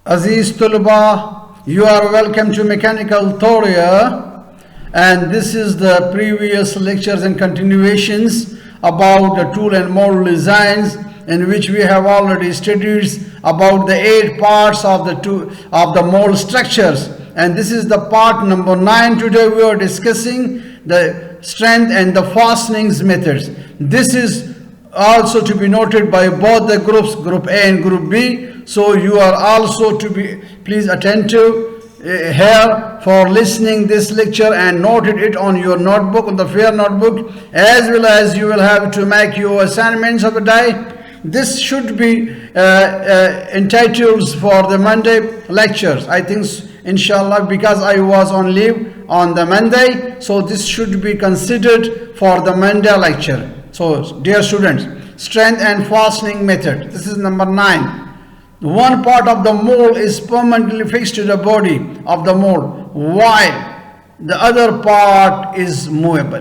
Aziz Tulba, you are welcome to Mechanical Thoria, and this is the previous lectures and continuations about the tool and model designs, in which we have already studied about the 8 parts of the mold structures, and this is the part number 9. Today we are discussing the strength and the fastenings methods. This is also to be noted by both the groups, group A and group B. So you are also to be please attentive here for listening this lecture and noted it on your notebook, on the fair notebook, as well as you will have to make your assignments of the day. This should be entitled for the Monday lectures. I think inshallah, because I was on leave on the Monday, so this should be considered for the Monday lecture. So dear students, strength and fastening method. This is number 9. One part of the mold is permanently fixed to the body of the mold, while the other part is movable.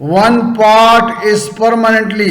One part is permanently,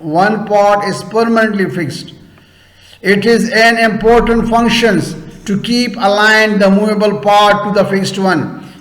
One part is permanently fixed. It is an important function to keep aligned the movable part to the fixed one.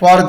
For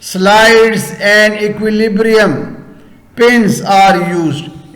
slides and equilibrium pins are used.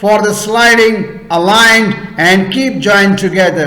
for the sliding aligned and keep joined together.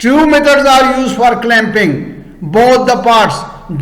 Two methods are used for clamping both the parts.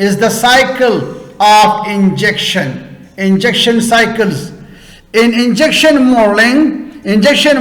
is the cycle of injection cycles. In injection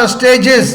the stages,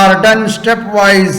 are done stepwise,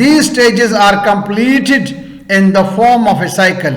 These stages are completed in the form of a cycle.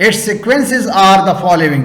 Its sequences are the following.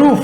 2,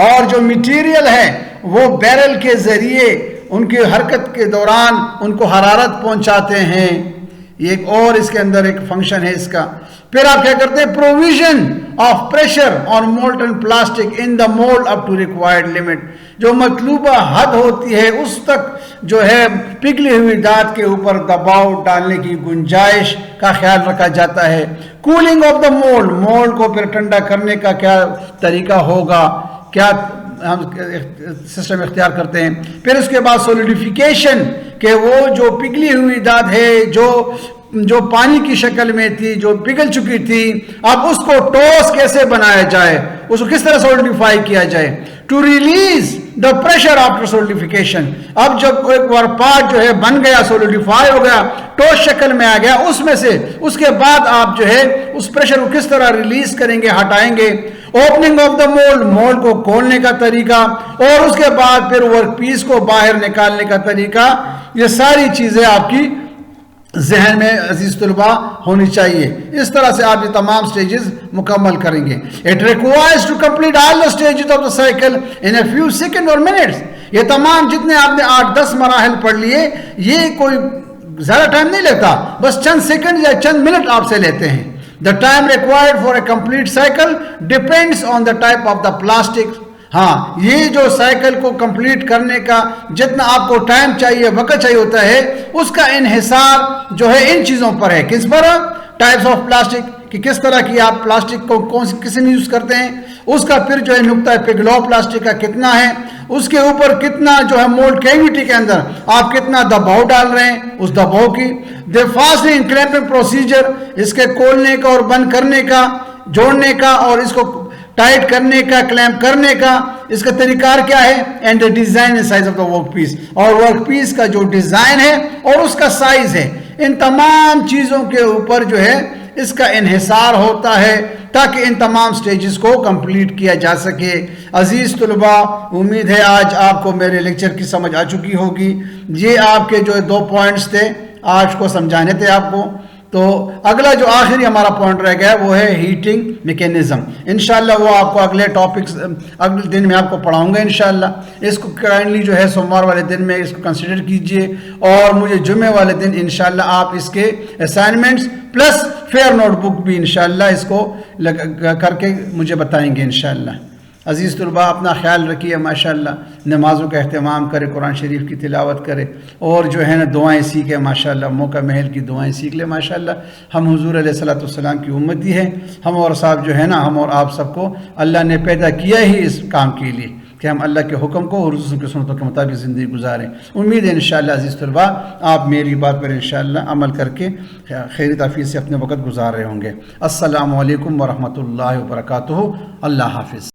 اور جو material ہے وہ barrel کے ذریعے ان کی حرکت کے دوران ان کو حرارت پہنچاتے ہیں. یہ ایک اور اس کے اندر ایک فنکشن ہے اس کا. پھر آپ کیا کرتے ہیں, provision of pressure on molten plastic in the mould up to required limit. جو مطلوبہ حد ہوتی ہے اس تک جو ہے پگھلی ہوئی دھات کے اوپر دباؤ ڈالنے کی گنجائش کا خیال رکھا جاتا ہے. Cooling of the mould, mould کو پھر ٹھنڈا کرنے کا کیا طریقہ ہوگا, کیا ہم سسٹم اختیار کرتے ہیں. پھر اس کے بعد سولیڈیفیکیشن, کہ وہ جو پگھلی ہوئی دھات ہے جو پانی کی شکل میں تھی, جو پگھل چکی تھی, اب اس کو ٹوس کیسے بنایا جائے, اس کو کس طرح سولیڈیفائی کیا جائے. To release the pressure after solidification, اب جب ایک بار پارٹ جو ہے بن گیا, سولیڈیفائی ہو گیا, ٹوس شکل میں آ گیا, اس میں سے اس کے بعد آپ جو ہے اس پریشر کو کس طرح ریلیز کریں گے, ہٹائیں گے. Opening of the mould, mould کو کھولنے کا طریقہ, اور اس کے بعد پھر ورک پیس کو باہر نکالنے کا طریقہ. یہ ساری چیزیں آپ کی ذہن میں عزیز طلباء ہونی چاہیے. اس طرح سے آپ یہ تمام سٹیجز مکمل کریں گے. It requires to complete all the stages of the cycle in a few second اور منٹس. یہ تمام جتنے آپ نے 8-10 مراحل پڑھ لیے, یہ کوئی زیادہ ٹائم نہیں لیتا, بس چند سیکنڈ یا چند منٹ آپ سے لیتے ہیں. The time required for a complete cycle depends on the type of the plastic. ہاں, یہ جو سائیکل کو کمپلیٹ کرنے کا جتنا آپ کو ٹائم چاہیے, وقت چاہیے ہوتا ہے, اس کا انحصار جو ہے ان چیزوں پر ہے. کس پر؟ ٹائپس آف پلاسٹک, کہ کس طرح کی آپ پلاسٹک کو کون سی قسم یوز کرتے ہیں, اس کا پھر جو ہے نقطہ پگھلاؤ پلاسٹک کا کتنا ہے, اس کے اوپر کتنا جو ہے مولڈ کیویٹی کے اندر آپ کتنا دباؤ ڈال رہے ہیں, اس دباؤ کی. دی فاسٹنگ کلیمپنگ پروسیجر, اس کے کھولنے کا اور بند کرنے کا, جوڑنے کا اور اس کو ٹائٹ کرنے کا, کلیمپ کرنے کا, اس کا طریقہ کیا ہے. And the design and size of the work piece, اور ورک پیس کا جو ڈیزائن ہے اور اس کا سائز ہے, ان تمام چیزوں کے اوپر جو ہے اس کا انحصار ہوتا ہے تاکہ ان تمام سٹیجز کو کمپلیٹ کیا جا سکے. عزیز طلباء, امید ہے آج آپ کو میرے لیکچر کی سمجھ آ چکی ہوگی. یہ آپ کے جو 2 پوائنٹس تھے آج کو سمجھانے تھے آپ کو. تو اگلا جو آخری ہمارا پوائنٹ رہ گیا وہ ہے ہیٹنگ میکینزم. انشاءاللہ وہ آپ کو اگلے ٹاپکس اگلے دن میں آپ کو پڑھاؤں گا انشاءاللہ. اس کو کائنڈلی جو ہے سوموار والے دن میں اس کو کنسیڈر کیجئے, اور مجھے جمعے والے دن انشاءاللہ آپ اس کے assignments plus fair note book بھی انشاءاللہ اس کو کر کے مجھے بتائیں گے انشاءاللہ. عزیز طلباء, اپنا خیال رکھیے, ماشاءاللہ نمازوں کا اہتمام کرے, قرآن شریف کی تلاوت کرے, اور جو ہے نا دعائیں سیکھے. ماشاءاللہ موقع محل کی دعائیں سیکھ لے. ماشاءاللہ ہم حضور علیہ الصلوۃ والسلام کی امتی ہیں. ہم اور صاحب جو ہے نا, ہم اور آپ سب کو اللہ نے پیدا کیا ہی اس کام کے لیے کہ ہم اللہ کے حکم کو اور رسول کی سنتوں کے مطابق زندگی گزاریں. امید ہے انشاءاللہ عزیز طلباء آپ میری بات پر انشاءاللہ عمل کر کے خیر تعفیف سے اپنے وقت گزار رہے ہوں گے. السلام علیکم ورحمۃ اللہ وبرکاتہ. اللہ حافظ.